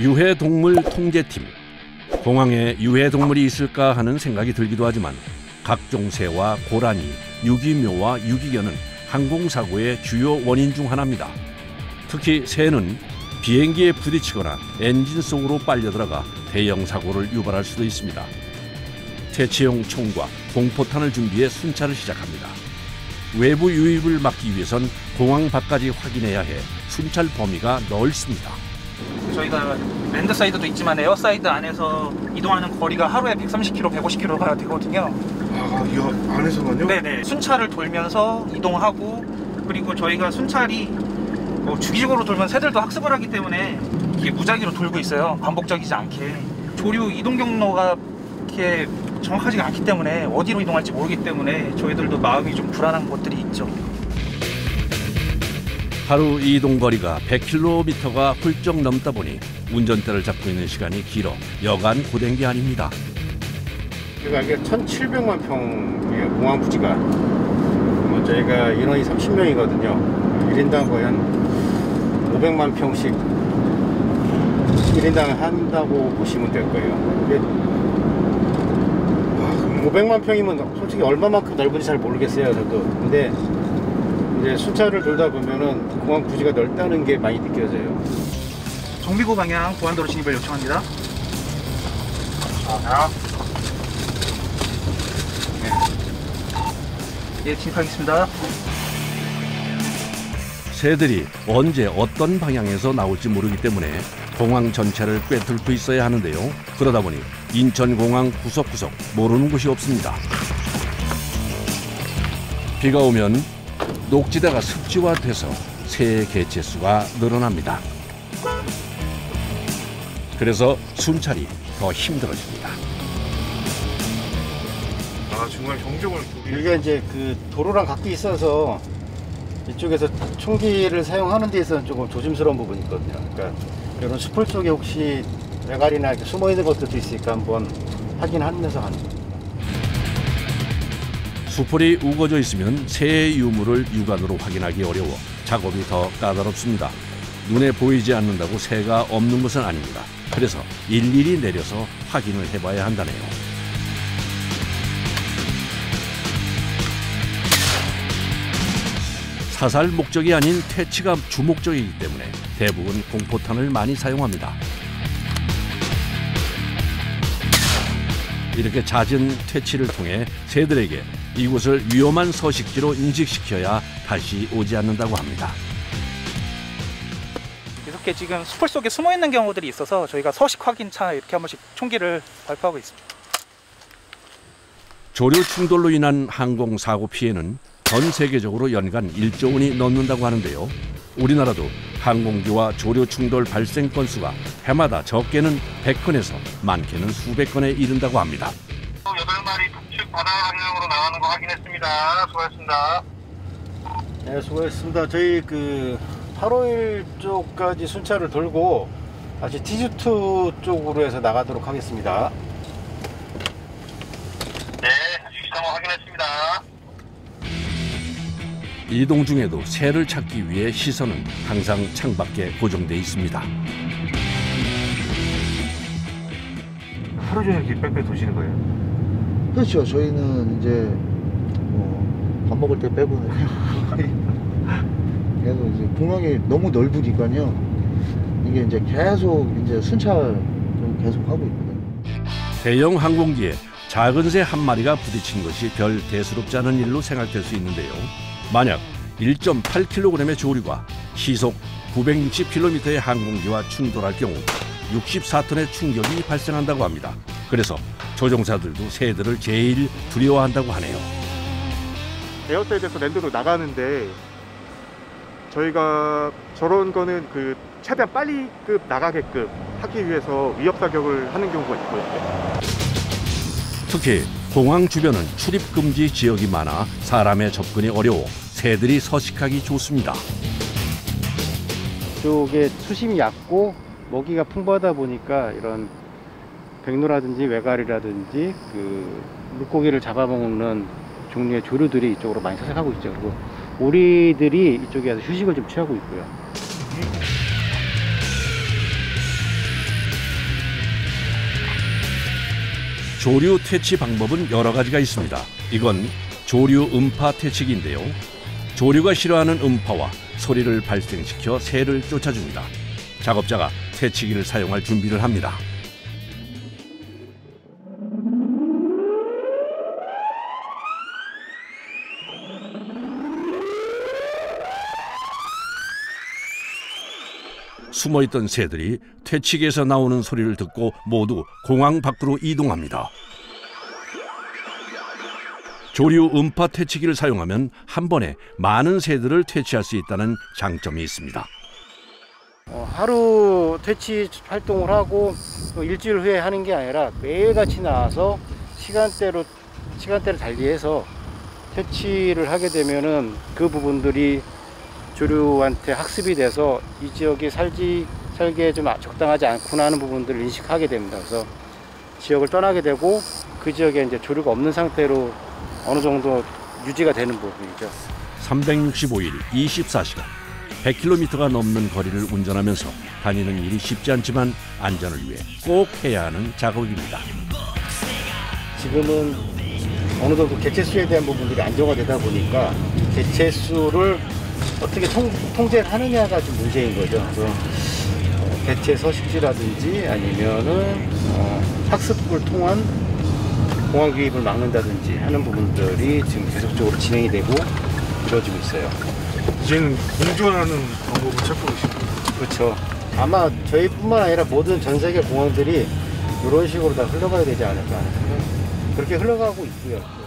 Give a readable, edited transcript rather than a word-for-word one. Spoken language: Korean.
유해동물 통제팀. 공항에 유해동물이 있을까 하는 생각이 들기도 하지만 각종 새와 고라니, 유기묘와 유기견은 항공사고의 주요 원인 중 하나입니다. 특히 새는 비행기에 부딪히거나 엔진 속으로 빨려들어가 대형 사고를 유발할 수도 있습니다. 퇴치용 총과 공포탄을 준비해 순찰을 시작합니다. 외부 유입을 막기 위해선 공항 밖까지 확인해야 해 순찰 범위가 넓습니다. 저희가 랜드사이드도 있지만 에어사이드 안에서 이동하는 거리가 하루에 130km, 150km가 되거든요. 아, 이 안에서만요? 네네. 순찰을 돌면서 이동하고, 그리고 저희가 순찰이 주기적으로 돌면 새들도 학습을 하기 때문에 이게 무작위로 돌고 있어요. 반복적이지 않게. 조류 이동 경로가 이렇게 정확하지가 않기 때문에 어디로 이동할지 모르기 때문에 저희들도 마음이 좀 불안한 것들이 있죠. 하루 이동 거리가 100km가 훌쩍 넘다 보니 운전대를 잡고 있는 시간이 길어 여간 고된 게 아닙니다. 그러니까 이게 1,700만 평의 공항 부지가 저희가 인원이 30명이거든요. 1인당 거의 한 500만 평씩 1인당 한다고 보시면 될 거예요. 500만 평이면 솔직히 얼마만큼 넓은지 잘 모르겠어요, 저도. 근데 이제 순찰을 돌다 보면은 공항 부지가 넓다는 게 많이 느껴져요. 정비구 방향 보안도로 진입을 요청합니다. 예, 진입하겠습니다. 새들이 언제 어떤 방향에서 나올지 모르기 때문에 공항 전체를 꿰뚫고 있어야 하는데요. 그러다 보니 인천공항 구석구석 모르는 곳이 없습니다. 비가 오면 녹지대가 습지화돼서 새의 개체수가 늘어납니다. 그래서 순찰이 더 힘들어집니다. 아, 정말 경적을. 여기가 이제 그 도로랑 각기 있어서 이쪽에서 총기를 사용하는 데 있어서는 조금 조심스러운 부분이 있거든요. 그러니까 이런 숲을 속에 혹시 외갈이나 숨어 있는 것들도 있으니까 한번 확인하면서 하는 거예요. 수풀이 우거져 있으면 새의 유무를 육안으로 확인하기 어려워 작업이 더 까다롭습니다. 눈에 보이지 않는다고 새가 없는 것은 아닙니다. 그래서 일일이 내려서 확인을 해봐야 한다네요. 사살 목적이 아닌 퇴치가 주목적이기 때문에 대부분 공포탄을 많이 사용합니다. 이렇게 잦은 퇴치를 통해 새들에게 이곳을 위험한 서식지로 인식시켜야 다시 오지 않는다고 합니다. 이렇게 지금 숲을 속에 숨어 있는 경우들이 있어서 저희가 서식 확인차 이렇게 한 번씩 총기를 발표하고 있습니다. 조류 충돌로 인한 항공사고 피해는 전 세계적으로 연간 1조 원이 넘는다고 하는데요. 우리나라도 항공기와 조류 충돌 발생 건수가 해마다 적게는 100건에서 많게는 수백 건에 이른다고 합니다. 8마리 북측 바다 방향으로 나가는 거 확인했습니다. 수고하셨습니다. 네, 수고했습니다. 저희 그 851 쪽까지 순찰을 돌고 다시 T2 쪽으로 해서 나가도록 하겠습니다. 네, 위치상황 확인했습니다. 이동 중에도 새를 찾기 위해 시선은 항상 창밖에 고정돼 있습니다. 하루 종일 이렇게 빽빽 도시는 거예요? 그렇죠. 저희는 이제 뭐 밥 먹을 때 빼고는 계속 이제 공항이 너무 넓으니까요. 이게 이제 계속 이제 순찰 좀 계속 하고 있거든요. 대형 항공기에 작은 새 한 마리가 부딪힌 것이 별 대수롭지 않은 일로 생각될 수 있는데요. 만약 1.8kg의 조류가 시속 960km의 항공기와 충돌할 경우 64톤의 충격이 발생한다고 합니다. 그래서 조종사들도 새들을 제일 두려워한다고 하네요. 에어사이드에서 랜드로 나가는데 저희가 저런 거는 그 최대한 빨리 나가게끔 하기 위해서 위협 사격을 하는 경우가 있고요. 특히 공항 주변은 출입 금지 지역이 많아 사람의 접근이 어려워 새들이 서식하기 좋습니다. 이쪽에 수심이 얕고 먹이가 풍부하다 보니까 이런 백로라든지 외갈이라든지 그 물고기를 잡아먹는 종류의 조류들이 이쪽으로 많이 서식하고 있죠. 그리고 오리들이 이쪽에 와서 휴식을 좀 취하고 있고요. 조류 퇴치 방법은 여러 가지가 있습니다. 이건 조류 음파 퇴치기인데요. 조류가 싫어하는 음파와 소리를 발생시켜 새를 쫓아줍니다. 작업자가 퇴치기를 사용할 준비를 합니다. 숨어있던 새들이 퇴치기에서 나오는 소리를 듣고 모두 공항 밖으로 이동합니다. 조류 음파 퇴치기를 사용하면 한 번에 많은 새들을 퇴치할 수 있다는 장점이 있습니다. 하루 퇴치 활동을 하고 또 일주일 후에 하는 게 아니라 매일같이 나와서 시간대를 달리해서 퇴치를 하게 되면은 그 부분들이 조류한테 학습이 돼서 이 지역에 살기에 좀 적당하지 않구나 하는 부분들을 인식하게 됩니다. 그래서 지역을 떠나게 되고 그 지역에 이제 조류가 없는 상태로 어느 정도 유지가 되는 부분이죠. 365일 24시간 100km가 넘는 거리를 운전하면서 다니는 일이 쉽지 않지만 안전을 위해 꼭 해야 하는 작업입니다. 지금은 어느 정도 개체수에 대한 부분들이 안정화되다 보니까 개체수를 어떻게 통제를 하느냐가 좀 문제인 거죠. 그래서 개체 서식지라든지 아니면은 학습을 통한 공항 유입을 막는다든지 하는 부분들이 지금 계속적으로 진행이 되고 이루어지고 있어요. 이제는 공존하는 방법을 찾고 계십니다. 그렇죠. 아마 저희뿐만 아니라 모든 전 세계 공항들이 이런 식으로 다 흘러가야 되지 않을까. 그렇게 흘러가고 있고요.